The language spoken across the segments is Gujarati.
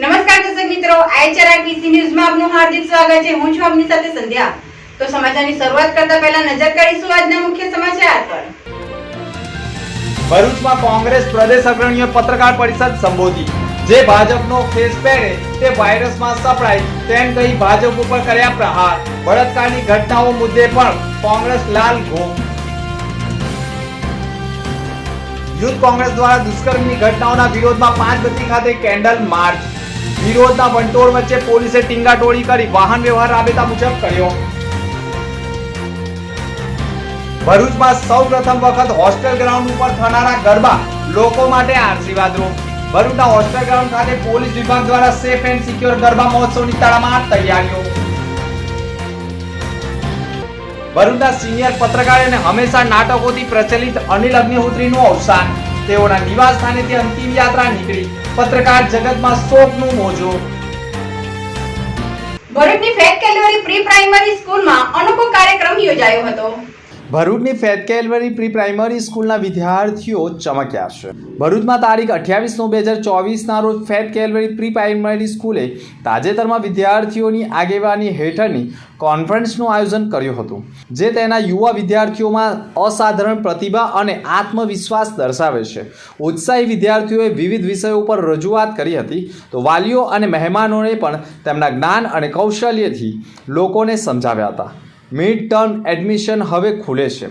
નમસ્કાર દર્શક મિત્રો, આઈચઆરઆરટીસી ન્યૂઝમાં આપનું હાર્દિક સ્વાગત છે। હું છું આપની સાથે સંધ્યા। તો સમાચારની શરૂઆત કરતા પહેલા નજર કરીશું આજના મુખ્ય સમાચાર પર। ભરૂચમાં કોંગ્રેસ પ્રદેશ અગ્રણીઓએ પત્રકાર પરિષદ સંબોધી। જે ભાજપનો ફેસ પહેરે તે વાયરસમાં સપડાય તેમ કહી ભાજપ ઉપર કર્યા પ્રહાર। બળાત્કારની ઘટનાઓ મુદ્દે પણ કોંગ્રેસ લાલ ઘૂમ। યુથ કોંગ્રેસ દ્વારા દુષ્કર્મની ઘટનાઓના વિરોધમાં 5 બત્તી ખાતે કેન્ડલ માર્ચ। વિરોધના વંટોળ વચ્ચે પોલીસે ટીંગાટોળી કરી વાહન વ્યવહાર રાબેતા મુજબ કર્યો। ભરૂચમાં સૌપ્રથમ વખત હોસ્ટેલ ગ્રાઉન્ડ ઉપર થનારા ગરબા લોકો માટે આશીર્વાદરૂપ। ભરૂચના હોસ્ટેલ ગ્રાઉન્ડ ખાતે પોલીસ વિભાગ દ્વારા સેફ એન્ડ સિક્યોર ગરબા મહોત્સવની તડામાર તૈયારીઓ। ભરૂચના સિનિયર પત્રકાર અને હંમેશા નાટકોથી પ્રચલિત અનિલ અગ્નિહોત્રીનું અવસાન। તેઓના નિવાસ સ્થાનેથી અંતિમ યાત્રા નીકળી। પત્રકાર જગતમાં શોકનું મોજું। ભરૂચની ફેટ કેલવરી પ્રી પ્રાઇમરી સ્કૂલમાં અનોખો કાર્યક્રમ યોજાયો હતો। ભરૂચની ફેટ કેલવરી પ્રી પ્રાઇમરી સ્કૂલના વિદ્યાર્થીઓ ચમક્યા છે। ભરૂચમાં તારીખ 28/9/2024 ના રોજ ફેટ કેલવરી પ્રી પ્રાઇમરી સ્કૂલે તાજેતરમાં વિદ્યાર્થીઓની આગેવાની હેઠળની કોન્ફરન્સનું આયોજન કર્યું હતું, જે તેના યુવા વિદ્યાર્થીઓમાં અસાધારણ પ્રતિભા અને આત્મવિશ્વાસ દર્શાવે છે। ઉત્સાહી વિદ્યાર્થીઓએ વિવિધ વિષયો પર રજૂઆત કરી હતી, તો વાલીઓ અને મહેમાનોએ પણ તેમના જ્ઞાન અને કૌશલ્યથી લોકોને સમજાવ્યા હતા। મિડ ટર્મ એડમિશન હવે ખુલે છે।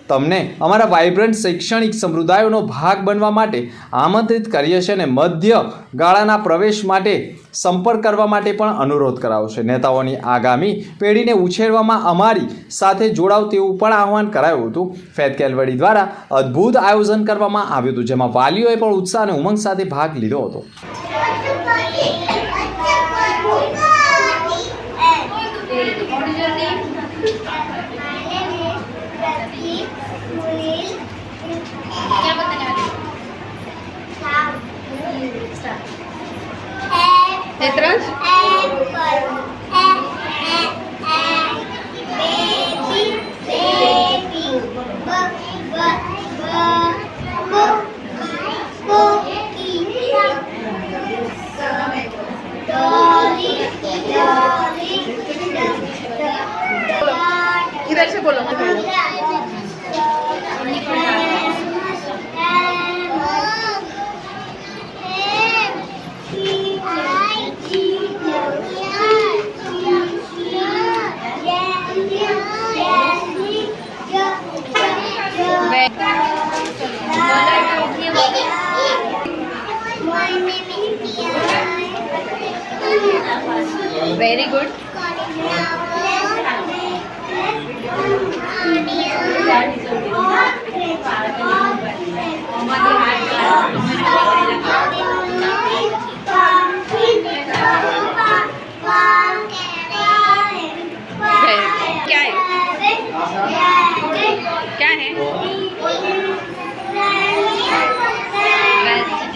તમને અમારા વાઇબ્રન્ટ શૈક્ષણિક સમુદાયોનો ભાગ બનવા માટે આમંત્રિત કરીએ છીએ અને મધ્ય ગાળાના પ્રવેશ માટે સંપર્ક કરવા માટે પણ અનુરોધ કરાયો છે। નેતાઓની આગામી પેઢીને ઉછેરવામાં અમારી સાથે જોડાવ તેવું પણ આહવાન કરાયું હતું। ફેટ કેલવરી દ્વારા અદ્ભુત આયોજન કરવામાં આવ્યું હતું, જેમાં વાલીઓએ પણ ઉત્સાહ અને ઉમંગ સાથે ભાગ લીધો હતો। इधर से बोलो। Very good. क्या है? क्या है?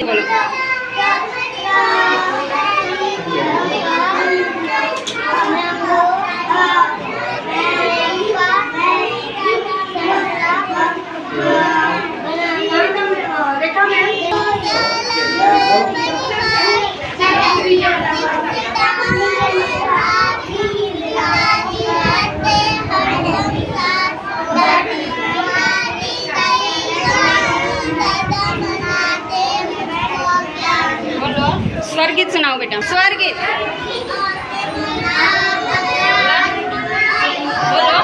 बोलो। स्वर्गीत सुनाओ बेटा। स्वर्गीत बोलो।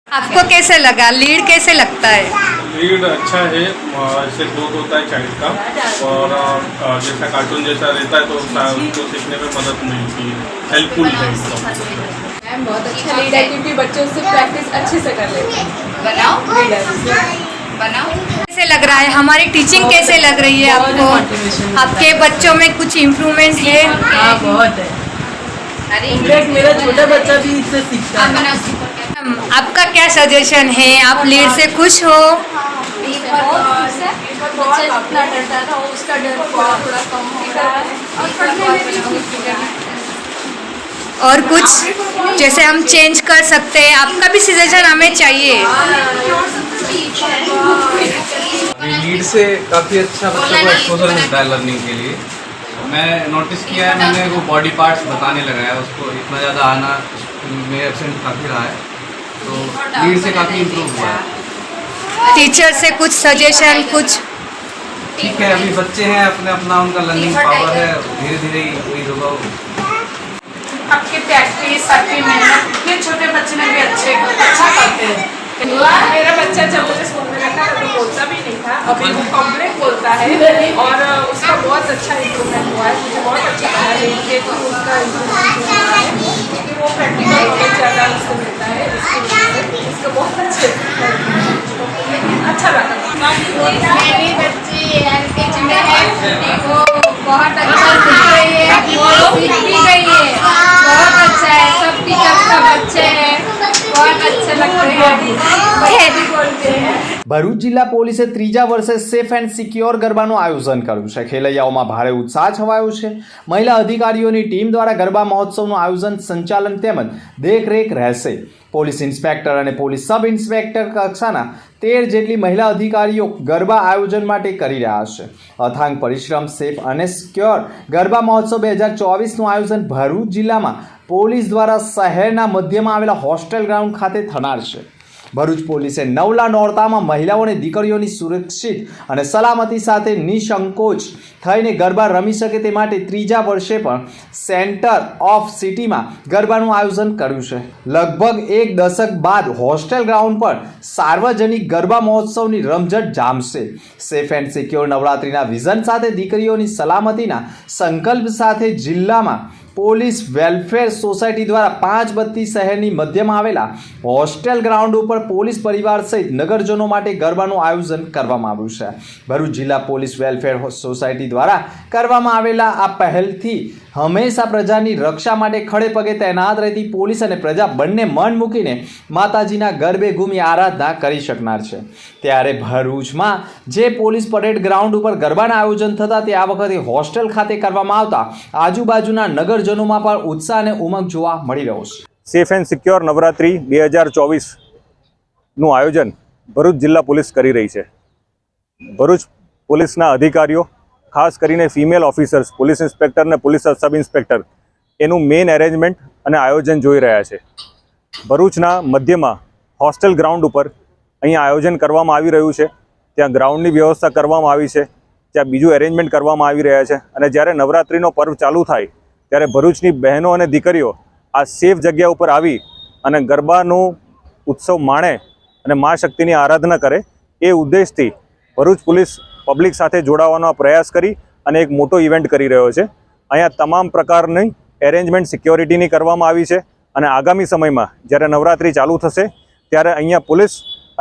आपको कैसे लगा? लीड कैसे लगता है? लीड अच्छा है, ऐसे ग्रोथ होता है चाइल्ड का, और जैसा कार्टून जैसा रहता है तो उसको सीखने में मदद मिलती है, हेल्पफुल है एकदम। बहुत अच्छा लीड है क्योंकि बच्चे उससे प्रैक्टिस अच्छे से कर लेते हैं। बनाओ लीडर कैसे लग रहा है, हमारी टीचिंग कैसे लग रही है आपको? आपके बच्चों में कुछ इम्प्रूवमेंट है? हाँ बहुत है। इनफैक्ट मेरा छोटा बच्चा भी इससे सीखता है। आपका क्या सजेशन है? आप लीड से खुश हो? बच्चा जितना डरता था उसका डर थोड़ा कम हो रहा है और पढ़ने में भी ठीक हो रहा है। और कुछ जैसे हम चेंज कर सकते हैं, आपका भी सजेशन हमें चाहिए। लीड से काफ़ी अच्छा बच्चों को एक्सपोजर मिलता है लर्निंग के लिए। मैं नोटिस किया है, मैंने वो बॉडी पार्ट्स बताने लगा है उसको, इतना ज़्यादा आना में एब्सेंट काफ़ी रहा है, तो लीड से काफ़ी इम्प्रूव हुआ है। टीचर से कुछ सजेशन, कुछ ठीक है, अभी बच्चे हैं, अपने अपना उनका लर्निंग पावर है, धीरे धीरे इंक्रीज होगा वो। आपकी प्रैक्टिस, आपकी मेहनत, इतने छोटे बच्चे में भी अच्छा करते हैं। मेरा बच्चा जब मुझे स्कूल में रखा तो बोलता भी नहीं था, अभी वो कम्प्लीट बोलता है और उसका बहुत अच्छा इम्प्रूवमेंट हुआ है। मुझे बहुत अच्छा लगा है कि उसका इम्प्रूवमेंट हुआ है, क्योंकि वो प्रैक्टिकल नॉलेज ज़्यादा उसको मिलता है, इसकी वजह से उसका बहुत अच्छा लगा। मेरी बच्ची एलकेजी में है, वो बहुत अच्छा सीख रही है, वो सीख भी गई है, बहुत अच्छा है। सब टीचर्स का बच्चे हैं, बहुत अच्छे लगते हैं, बच्चे भी बोलते हैं। ભરૂચ જિલ્લા પોલીસે ત્રીજા વર્ષે સેફ એન્ડ સિક્યોર ગરબાનું આયોજન કર્યું છે. ખેલૈયાઓમાં ભારે ઉત્સાહ છવાયો છે. મહિલા અધિકારીઓની ટીમ દ્વારા ગરબા મહોત્સવનું આયોજન, સંચાલન તેમજ દેખરેખ રહેશે. પોલીસ ઇન્સ્પેક્ટર અને પોલીસ સબ ઇન્સ્પેક્ટર કક્ષાના 13 જેટલી મહિલા અધિકારીઓ ગરબા આયોજન માટે કરી રહ્યા છે. અથાંગ પરિશ્રમ સેફ અને સિક્યોર ગરબા મહોત્સવ 2024નું આયોજન ભરૂચ જિલ્લામાં પોલીસ દ્વારા શહેરના મધ્યમાં આવેલા હોસ્ટેલ ગ્રાઉન્ડ ખાતે થનાર છે. ભરૂચ પોલીસે નવલા નોરતામાં મહિલાઓને દીકરીઓની સુરક્ષિત અને સલામતી સાથે નિસંકોચ થઈને ગરબા રમી શકે તે માટે ત્રીજા વર્ષે પણ સેન્ટર ઓફ સિટીમાં ગરબાનું આયોજન કર્યું છે. લગભગ એક દશક બાદ હોસ્ટેલ ગ્રાઉન્ડ પર સાર્વજનિક ગરબા મહોત્સવની રમઝટ જામશે. સેફ એન્ડ સિક્યોર નવરાત્રિના વિઝન સાથે દીકરીઓની સલામતીના સંકલ્પ સાથે જિલ્લામાં પોલીસ વેલફેર સોસાયટી દ્વારા 5 બત્તી શહેરની મધ્યમાં આવેલા હોસ્ટેલ ગ્રાઉન્ડ ઉપર પોલીસ પરિવાર સહિત નગરજનો માટે ગરબાનું આયોજન કરવામાં આવ્યું છે. ભરૂચ જિલ્લા પોલીસ વેલફેર સોસાયટી દ્વારા કરવામાં આવેલા આ પહેલથી હંમેશા પ્રજાની રક્ષા માટે ખડે પગે તૈનાત રહેતી પોલીસ અને પ્રજા બંને મન મૂકીને માતાજીના ગરબે ઘૂમી આરાધના કરી શકનાર છે. ત્યારે ભરૂચમાં જે પોલીસ પરેડ ગ્રાઉન્ડ ઉપર ગરબાના આયોજન થતા તે આ વખતે હોસ્ટેલ ખાતે કરવામાં આવતા આજુબાજુના નગરજનોમાં પણ ઉત્સાહ અને ઉમંગ જોવા મળી રહ્યો છે. સેફ એન્ડ સિક્યોર નવરાત્રિ 2024નું આયોજન ભરૂચ જિલ્લા પોલીસ કરી રહી છે. ભરૂચ પોલીસના અધિકારીઓ, ખાસ કરીને ફિમેલ ઓફિસર્સ, પોલીસ ઇન્સ્પેક્ટર અને પોલીસ સબ ઇન્સ્પેક્ટર એનું મેઇન એરેન્જમેન્ટ અને આયોજન જોઈ રહ્યા છે. ભરૂચના મધ્યમાં હોસ્ટેલ ગ્રાઉન્ડ ઉપર અહીંયા આયોજન કરવામાં આવી રહ્યું છે. ત્યાં ગ્રાઉન્ડની વ્યવસ્થા કરવામાં આવી છે, ત્યાં બીજું એરેન્જમેન્ટ કરવામાં આવી રહ્યા છે. અને જ્યારે નવરાત્રિનો પર્વ ચાલુ થાય ત્યારે ભરૂચની બહેનો અને દીકરીઓ આ સેફ જગ્યા ઉપર આવી અને ગરબાનું ઉત્સવ માણે અને મા શક્તિની આરાધના કરે એ ઉદ્દેશથી ભરૂચ પોલીસ પબ્લિક સાથે જોડાવાનો પ્રયાસ કરી અને એક મોટો ઇવેન્ટ કરી રહ્યો છે. અહીંયા તમામ પ્રકારની એરેન્જમેન્ટ સિક્યોરિટીની કરવામાં આવી છે અને આગામી સમયમાં જ્યારે નવરાત્રિ ચાલુ થશે ત્યારે અહીંયા પોલીસ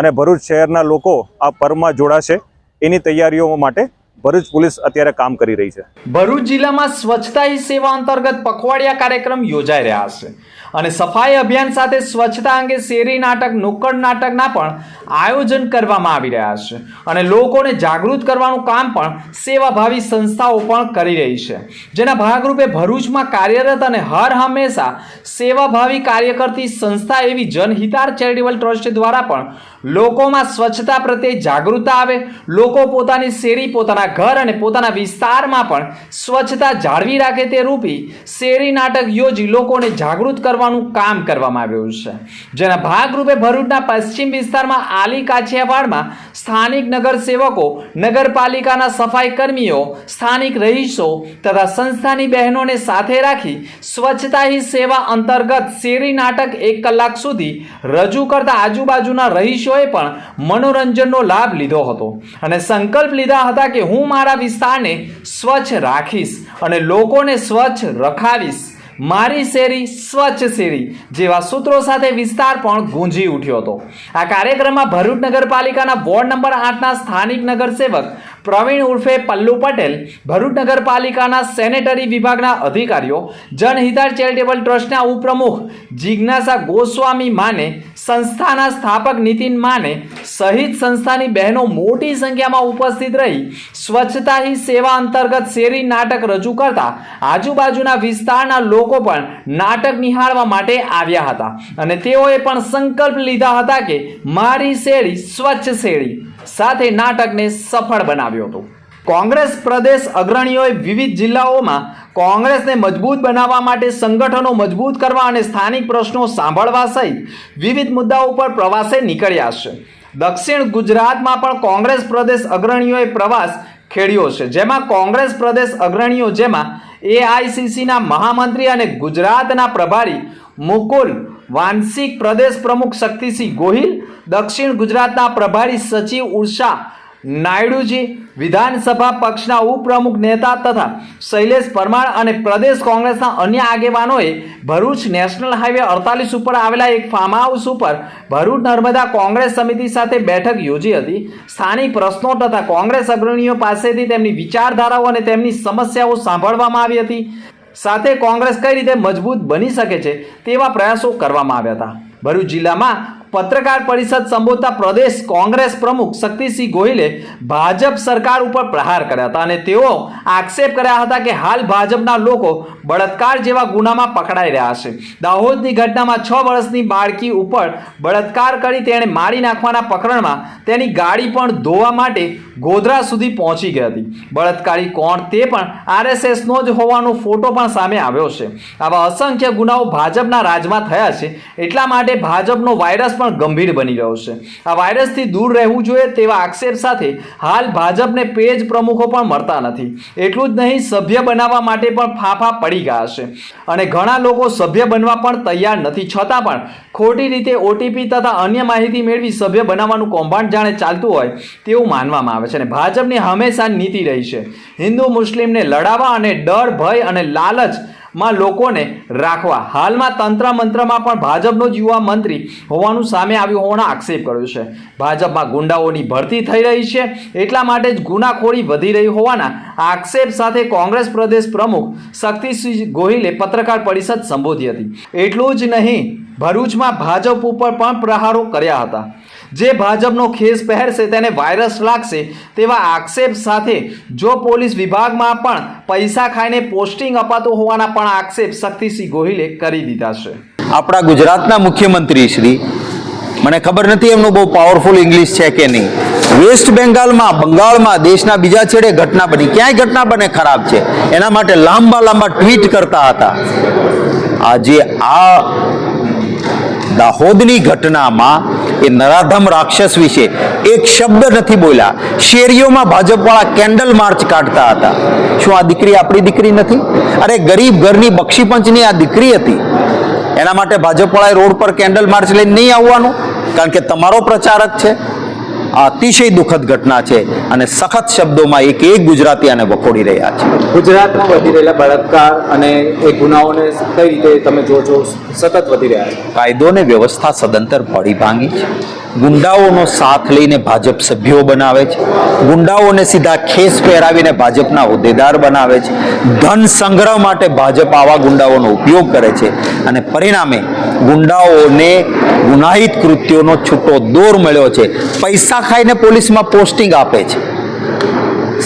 અને ભરૂચ શહેરના લોકો આ પર્વમાં જોડાશે એની તૈયારીઓ માટે ભરૂચ પોલીસ અત્યારે કામ કરી રહી છે. ભરૂચ જિલ્લામાં સ્વચ્છતા હી સેવા અંતર્ગત પખવાડિયા કાર્યક્રમ યોજાઈ રહ્યા છે અને સફાઈ અભિયાન સાથે સ્વચ્છતા અંગે શેરી નાટક, નુક્કડ નાટકના પણ આયોજન કરવામાં આવી રહ્યા છે અને લોકોને જાગૃત કરવાનું કામ પણ સેવાભાવી સંસ્થાઓ પણ કરી રહી છે. જેના ભાગરૂપે ભરૂચમાં કાર્યરત અને હર હંમેશા સેવાભાવી કાર્ય કરતી સંસ્થા એવી જનહિતાર ચેરિટેબલ ટ્રસ્ટ દ્વારા પણ લોકોમાં સ્વચ્છતા પ્રત્યે જાગૃતતા આવે, લોકો પોતાની શેરી, પોતાના ઘર અને પોતાના વિસ્તારમાં પણ સ્વચ્છતા જાળવી રાખે તે રૂપી શેરી નાટક યોજી લોકોને જાગૃત કરવાનું કામ કરવામાં આવ્યું છે. જેના ભાગરૂપે ભરૂચના પશ્ચિમ વિસ્તારમાં આલી કાછિયાવાડમાં સ્થાનિક નગરસેવકો, નગરપાલિકાના સફાઈ કર્મીઓ, સ્થાનિક રહીશો તથા સંસ્થાની બહેનોને સાથે રાખી સ્વચ્છતા હી સેવા અંતર્ગત શેરી નાટક 1 કલાક સુધી રજૂ કરતા આજુબાજુના રહીશોએ પણ મનોરંજનનો લાભ લીધો હતો અને સંકલ્પ લીધા હતા કે હું મારા વિસ્તારને સ્વચ્છ રાખીશ અને લોકોને સ્વચ્છ રખાવીશ. મારી શેરી સ્વચ્છ શેરી જેવા સૂત્રો સાથે વિસ્તાર પણ ગુંજી ઉઠ્યો હતો. આ કાર્યક્રમમાં ભરૂચ નગરપાલિકાના વોર્ડ નંબર 8ના સ્થાનિક નગરસેવક પ્રવીણ ઉર્ફે પલ્લુ પટેલ, ભરૂચ નગરપાલિકાના સેનેટરી વિભાગના અધિકારીઓ, જનહિતાર ચેરિટેબલ ટ્રસ્ટના ઉપપ્રમુખ જિજ્ઞાસા ગોસ્વામી માને, સંસ્થાના સ્થાપક નીતિન માને સહિત સંસ્થાની બહેનો મોટી સંખ્યામાં ઉપસ્થિત રહી સ્વચ્છતા હી સેવા અંતર્ગત શેરી નાટક રજૂ કરતા આજુબાજુના વિસ્તારના લોકો પણ નાટક નિહાળવા માટે આવ્યા હતા અને તેઓએ પણ સંકલ્પ લીધા હતા કે મારી શેરી સ્વચ્છ શેરી સાથે નાટકને સફળ બનાવ્યું હતું. કોંગ્રેસ પ્રદેશ અગ્રણીઓએ વિવિધ જિલ્લાઓમાં કોંગ્રેસને મજબૂત બનાવવા માટે સંગઠનો મજબૂત કરવા અને સ્થાનિક પ્રશ્નો સાંભળવા સહિત વિવિધ મુદ્દાઓ પર પ્રવાસે નીકળ્યા છે. દક્ષિણ ગુજરાતમાં પણ કોંગ્રેસ પ્રદેશ અગ્રણીઓએ પ્રવાસ ખેડ્યો છે, જેમાં કોંગ્રેસ પ્રદેશ અગ્રણીઓ જેમાં એઆઈસીસીના મહામંત્રી અને ગુજરાતના પ્રભારી મુકુલ વાંશિક, પ્રદેશ પ્રમુખ શક્તિસિંહ ગોહિલ, દક્ષિણ ગુજરાતના પ્રભારી સચિવ ઉષા નાયડુજી, વિધાનસભા પક્ષના ઉપપ્રમુખ નેતા તથા શૈલેષ પરમાર અને પ્રદેશ કોંગ્રેસના અન્ય આગેવાનોએ ભરૂચ નેશનલ હાઈવે 48 ઉપર આવેલા એક ફાર્મ હાઉસ ઉપર ભરૂચ નર્મદા કોંગ્રેસ સમિતિ સાથે બેઠક યોજી હતી. સ્થાનિક પ્રશ્નો તથા કોંગ્રેસ અગ્રણીઓ પાસેથી તેમની વિચારધારાઓ અને તેમની સમસ્યાઓ સાંભળવામાં આવી હતી. સાથે કોંગ્રેસ કઈ રીતે મજબૂત બની શકે છે તેવા પ્રયાસો કરવામાં આવ્યા હતા. ભરૂચ જિલ્લામાં પત્રકાર પરિષદ સંબોધતા પ્રદેશ કોંગ્રેસ પ્રમુખ શક્તિસિંહ ગોહિલે ભાજપ સરકાર ઉપર પ્રહાર કર્યા હતા અને તેઓ આક્ષેપ કર્યા હતા કે હાલ ભાજપના લોકો બળાત્કાર જેવા ગુનામાં પકડાઈ રહ્યા છે. દાહોદની ઘટનામાં 6 વર્ષની બાળકી ઉપર બળાત્કાર કરી તેણે મારી નાખવાના પ્રકરણમાં તેની ગાડી પણ ધોવા માટે ગોધરા સુધી પહોંચી ગઈ હતી. બળાત્કારી કોણ તે પણ આરએસએસનો જ હોવાનો ફોટો પણ સામે આવ્યો છે. આવા અસંખ્ય ગુનાઓ ભાજપના રાજમાં થયા છે, એટલા માટે ભાજપનો વાયરસ પણ ગંભીર બની રહ્યો છે. આ વાયરસથી દૂર રહેવું જોઈએ તેવા આક્ષેપ સાથે હાલ ભાજપને પેજ પ્રમુખો પણ મળતા નથી. એટલું જ નહીં, સભ્ય બનાવવા માટે પણ ફાફા પડી ગયા છે અને ઘણા લોકો સભ્ય બનવા પણ તૈયાર નથી, છતાં પણ ખોટી રીતે ઓટીપી તથા અન્ય માહિતી મેળવી સભ્ય બનાવવાનું કૌભાંડ જાણે ચાલતું હોય તેવું માનવામાં આવે છે. અને ભાજપની હંમેશા નીતિ રહી છે હિન્દુ મુસ્લિમને લડાવવા અને ડર, ભય અને લાલચમાં લોકોને રાખવા. હાલમાં તંત્ર મંત્રમાં પણ ભાજપનો જ યુવા મંત્રી હોવાનું સામે આવ્યું હોવાનો આક્ષેપ કર્યો છે. ભાજપમાં ગુંડાઓની ભરતી થઈ રહી છે, એટલા માટે જ ગુનાખોરી વધી રહી હોવાના આક્ષેપ સાથે કોંગ્રેસ પ્રદેશ પ્રમુખ શક્તિસિંહ ગોહિલે પત્રકાર પરિષદ સંબોધી હતી. એટલું જ નહીં, ભરૂચમાં ભાજપ ઉપર પણ પ્રહારો કર્યા હતા. જે ભાજપનો ખેસ પહેરશે તેને વાયરસ લાગશે તેવા આક્ષેપ સાથે જો પોલીસ વિભાગમાં પણ પૈસા ખાઈને પોસ્ટિંગ અપાતું હોવાના પણ આક્ષેપ શક્તિસિંહ ગોહિલે કરી દીધા છે. આપણા ગુજરાતના મુખ્યમંત્રી શ્રી, મને ખબર નથી એમનું બહુ પાવરફુલ ઇંગ્લિશ છે કે નહીં, વેસ્ટ બંગાળમાં દેશના બીજા છેડે ઘટના બની, ક્યાંય ઘટના બને ખરાબ છે એના માટે લાંબા ટ્વીટ કરતા હતા. આજે આ દાહોદની ઘટનામાં એ નરાધમ રાક્ષસ વિશે એક શબ્દ નથી બોલ્યા. શેરીઓમાં ભાજપવાળા કેન્ડલ માર્ચ કાઢતા હતા. શું આ દીકરી આપણી દીકરી નથી? અરે ગરીબ ઘરની બક્ષીપંચની આ દીકરી હતી. એના માટે ભાજપવાળાએ રોડ પર કેન્ડલ માર્ચ લઈને નહીં આવવાનું, કારણ કે તમારો પ્રચારક છે. આ અતિશય દુઃખદ ઘટના છે અને સખત શબ્દોમાં એક ગુજરાતી આને વખોડી રહ્યા છે. ગુજરાતમાં વધી રહેલા બળાત્કાર અને એ ગુનાઓને કઈ રીતે તમે જોજો સતત વધી રહ્યા છે? કાયદો ને વ્યવસ્થા સદંતર પડી ભાંગી છે. ગુંડાઓનો સાથ લઈને ભાજપ સભ્યો બનાવે છે. ગુંડાઓને સીધા ખેસ પહેરાવીને ભાજપના હોદ્દેદાર બનાવે છે. ધન સંગ્રહ માટે ભાજપ આવા ગુંડાઓનો ઉપયોગ કરે છે અને પરિણામે ગુંડાઓને ગુનાહિત કૃત્યોનો છૂટો દોર મળ્યો છે. પૈસા ખાઈને પોલીસમાં પોસ્ટિંગ આપે છે,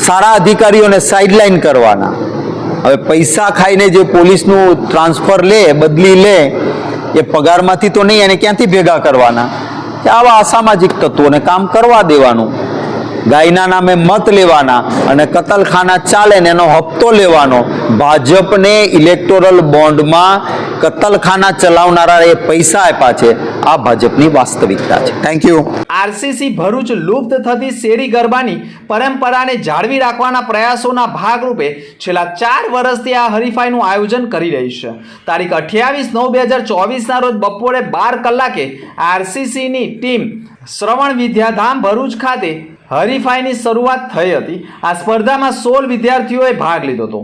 સારા અધિકારીઓને સાઇડલાઇન કરવાના. હવે પૈસા ખાઈને જે પોલીસનું ટ્રાન્સફર લે, બદલી લે, એ પગારમાંથી તો નહીં, એને ક્યાંથી ભેગા કરવાના? આવા અસામાજિક તત્વોને કામ કરવા દેવાનું. ગાયના નામે મત લેવાના અને કતલખાના ચાલે ને એનો હપ્તો લેવાનો. ભાજપને ઇલેક્ટોરલ બોન્ડમાં કતલખાના ચલાવનારાએ પૈસા આપ્યા છે. આ ભાજપની વાસ્તવિકતા છે. Thank you. આરસીસી ભરૂચ લુપ્ત થતી શેરી ગરબાની પરંપરાને જાળવી રાખવાના પ્રયાસોના ભાગરૂપે છેલ્લા 4 વર્ષથી આ હરીફાઈનું આયોજન કરી રહી છે. તારીખ 28/9/2024ના રોજ બપોરે 12 કલાકે આરસીસીની ટીમ શ્રવણ વિદ્યાધામ ભરૂચ ખાતે હરીફાઈની શરૂઆત થઈ હતી. આ સ્પર્ધામાં 16 વિદ્યાર્થીઓએ ભાગ લીધો હતો.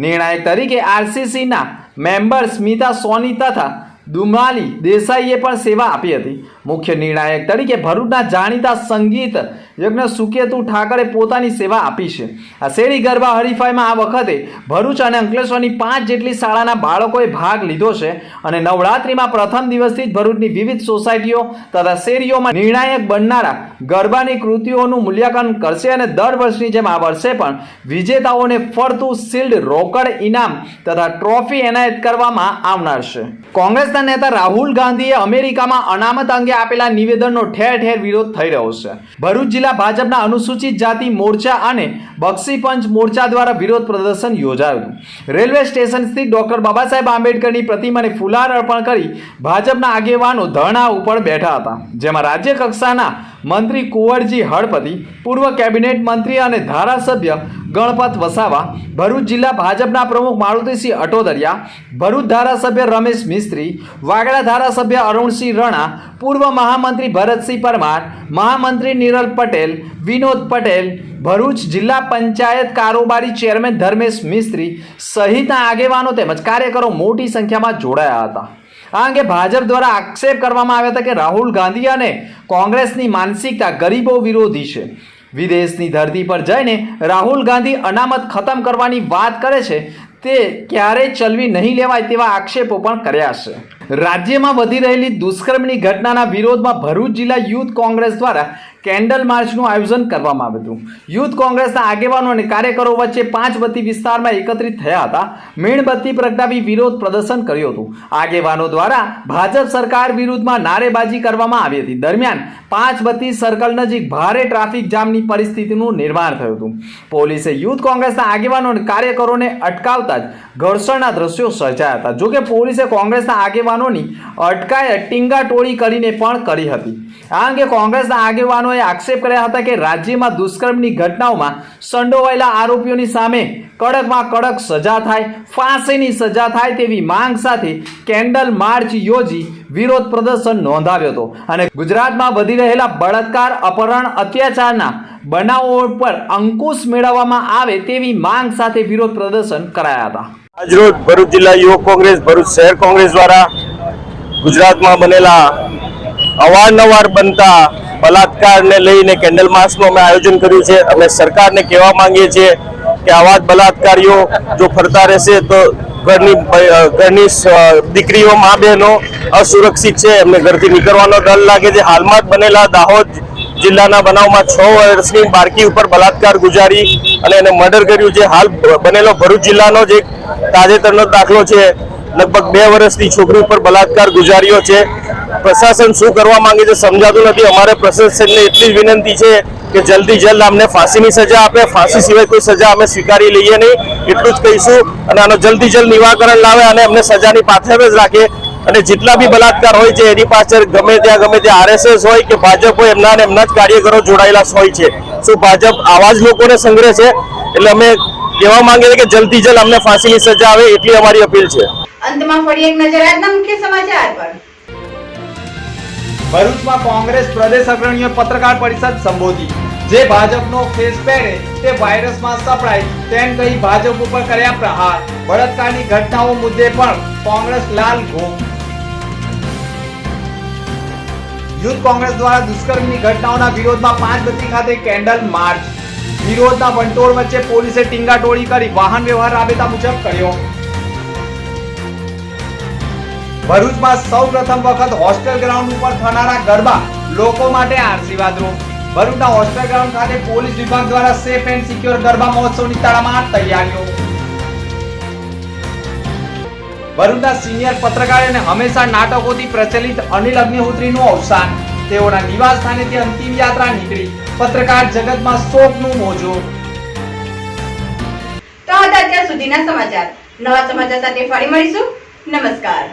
નિર્ણાયક તરીકે આરસીસીના મેમ્બર સ્મિતા સોની તથા દુમાલી દેસાઈએ પણ સેવા આપી હતી. મુખ્ય નિર્ણાયક તરીકે ભરૂચના જાણીતા સંગીત યજ્ઞ સુકેતુ ઠાકરે પોતાની સેવા આપી છે. આ શેરી ગરબા હરીફાઈમાં આ વખતે ભરૂચ અને અંકલેશ્વરની 5 જેટલી શાળાના બાળકોએ ભાગ લીધો છે અને નવરાત્રિમાં પ્રથમ દિવસથી જ ભરૂચની વિવિધ સોસાયટીઓ તથા શેરીઓમાં નિર્ણાયક બનનારા ગરબાની કૃતિઓનું મૂલ્યાંકન કરશે અને દર વર્ષની જેમ આ વર્ષે પણ વિજેતાઓને ફરતું શિલ્ડ, રોકડ ઇનામ તથા ટ્રોફી એનાયત કરવામાં આવનાર છે. કોંગ્રેસના નેતા રાહુલ ગાંધીએ અમેરિકામાં અનામત અંગે આપેલા નિવેદનનો ઠેર ઠેર વિરોધ થઈ રહ્યો છે. ભરૂચ જિલ્લા ભાજપના અનુસૂચિત જાતિ મોરચા અને બક્ષીપંચ મોરચા દ્વારા વિરોધ પ્રદર્શન યોજાયું હતું. રેલવે સ્ટેશન સ્થિત ડોક્ટર બાબા સાહેબ આંબેડકરની પ્રતિમાને ફુલાર અર્પણ કરી ભાજપના આગેવાનો ધરણા ઉપર બેઠા હતા, જેમાં રાજ્ય કક્ષાના મંત્રી કુંવરજી હળપતિ, પૂર્વ કેબિનેટ મંત્રી અને ધારાસભ્ય ગણપત વસાવા, ભરૂચ જિલ્લા ભાજપના પ્રમુખ મારુતિસિંહ અટોદરિયા, ભરૂચ ધારાસભ્ય રમેશ મિસ્ત્રી, વાગડા ધારાસભ્ય અરુણસિંહ રણા, પૂર્વ મહામંત્રી ભરતસિંહ પરમાર, મહામંત્રી નિરલ પટેલ, વિનોદ પટેલ, ભરૂચ જિલ્લા પંચાયત કારોબારી ચેરમેન ધર્મેશ મિસ્ત્રી સહિતના આગેવાનો તેમજ કાર્યકરો મોટી સંખ્યામાં જોડાયા હતા. આ અંગે ભાજપ દ્વારા આક્ષેપ કરવામાં આવ્યા હતા કે રાહુલ ગાંધી અને કોંગ્રેસની માનસિકતા ગરીબો વિરોધી છે. વિદેશની ધરતી પર જઈને રાહુલ ગાંધી અનામત ખતમ કરવાની વાત કરે છે તે ક્યારેય ચલવી નહીં લેવાય તેવા આક્ષેપો પણ કર્યા છે. રાજ્યમાં વધી રહેલી દુષ્કર્મની ઘટનાના વિરોધમાં ભરૂચ જિલ્લા યુથ કોંગ્રેસ દ્વારા કેન્ડલ માર્ચનું આયોજન કરવામાં આવ્યું હતું. યુથ કોંગ્રેસના આગેવાનો અને કાર્યકરો વચ્ચે 5 બત્તી વિસ્તારમાં એકત્રિત થયા હતા. મીણબત્તી પ્રગટાવી વિરોધ પ્રદર્શન કર્યું હતું. આગેવાનો દ્વારા ભાજપ સરકાર વિરુદ્ધમાં નારેબાજી કરવામાં આવી હતી. દરમિયાન 5 બત્તી સર્કલ નજીક ભારે ટ્રાફિક જામની પરિસ્થિતિનું નિર્માણ થયું હતું. પોલીસે યુથ કોંગ્રેસના આગેવાનો અને કાર્યકરોને અટકાવતા જ ઘર્ષણના દ્રશ્યો સર્જાયા હતા. જોકે પોલીસે કોંગ્રેસના આગેવાનોની અટકાયત ટીંગાટોળી કરીને પણ કરી હતી. આ અંગે કોંગ્રેસના આગેવાનોએ આક્ષેપ કર્યા હતા કે રાજ્યમાં દુષ્કર્મની ઘટનાઓમાં સંડોવાયેલા આરોપીઓની સામે કડકમાં કડક સજા થાય, ફાંસીની સજા થાય તેવી માંગ સાથે કેન્ડલ માર્ચ યોજી વિરોધ પ્રદર્શન નોંધાવ્યો હતો અને ગુજરાતમાં વધી રહેલા બળાત્કાર, અપહરણ, અત્યાચારના બનાવો પર અંકુશ મેળવવામાં આવે તેવી માંગ સાથે વિરોધ પ્રદર્શન કરાયા હતા. આજરોજ ભરૂચ જિલ્લા યુવક કોંગ્રેસ, ભરૂચ શહેર કોંગ્રેસ દ્વારા ગુજરાતમાં બનેલા અવારનવાર બનતા બલાત્કારને લઈને કેન્ડલ માર્ચનું અમે આયોજન કર્યું છે. અમે સરકારને કહેવા માંગીએ છીએ કે આવા જ બલાત્કારીઓ જો ફરતા રહેશે તો ઘરની દીકરીઓ, મા બહેનો અસુરક્ષિત છે, એમને ઘરથી નીકળવાનો ડર લાગે છે. હાલમાં જ બનેલા દાહોદ જિલ્લાના બનાવમાં 6 વર્ષની બાળકી ઉપર બલાત્કાર ગુજારી અને એને મર્ડર કર્યું છે. હાલ બનેલો ભરૂચ જિલ્લાનો જ એક તાજેતરનો દાખલો છે. લગભગ 2 વર્ષની છોકરી ઉપર બલાત્કાર ગુજાર્યો છે. પ્રશાસન શું કરવા માંગે છે સમજાતું નથી. અમારે પ્રશાસનને એટલી જ વિનંતી છે કે જલ્દી જલ્દ અમને ફાંસીની સજા આપે. ફાંસી સિવાય કોઈ સજા અમે સ્વીકારી લઈએ નહીં, એટલું જ કહીશું. અને આનો જલ્દી જલ્દ નિવારણ લાવે અને અમને સજાની પાછળ જ રાખે. અને જેટલા બી બલાત્કાર હોય છે એની પાછળ ગમે ત્યાં RSS હોય કે ભાજપ હોય, એમના જ કાર્યકરો જોડાયેલા હોય છે. શું ભાજપ આવા જ લોકોને સંગ્રહ છે? એટલે અમે કહેવા માંગીએ છીએ કે જલ્દી જલ્દ અમને ફાંસીની સજા આવે એટલી અમારી અપીલ છે. અંતમાં ફરી એક નજર આજના મુખ્ય સમાચાર પર. ભરૂચમાં કોંગ્રેસ પ્રદેશ અગ્રણીઓએ પત્રકાર પરિષદ સંબોધી. જે ભાજપનો ફેસ પહેરે તે વાયરસમાં સપડાય તેમ કહી ભાજપ ઉપર કર્યા પ્રહાર. બળાત્કારની ઘટનાઓ મુદ્દે પણ કોંગ્રેસ લાલ ઘૂમ. યુથ કોંગ્રેસ દ્વારા દુષ્કર્મની ઘટનાઓના વિરોધમાં 5 બત્તી ખાતે કેન્ડલ માર્ચ. વિરોધના વંટોળ વચ્ચે પોલીસે ટીંગાટોળી કરી વાહન વ્યવહાર રાબેતા મુજબ કર્યો. ભરૂચમાં સૌપ્રથમ વખત હોસ્ટેલ ગ્રાઉન્ડ ઉપર થનારા ગરબા લોકો માટે આશીર્વાદરૂપ. ભરૂચના હોસ્ટેલ ગ્રાઉન્ડ ખાતે પોલીસ વિભાગ દ્વારા સેફ એન્ડ સિક્યોર ગરબા મહોત્સવની તડામાર તૈયારીઓ. ભરૂચના સિનિયર પત્રકાર અને હંમેશા નાટકોથી પ્રચલિત અનિલ અગ્નિહોત્રીનું અવસાન. તેઓના નિવાસ સ્થાનેથી અંતિમ યાત્રા નીકળી. પત્રકાર જગતમાં શોકનું મોજું. તો હતા અત્યાર સુધીના સમાચાર. નવા સમાચાર સાથે ફરી મળીશું. નમસ્કાર.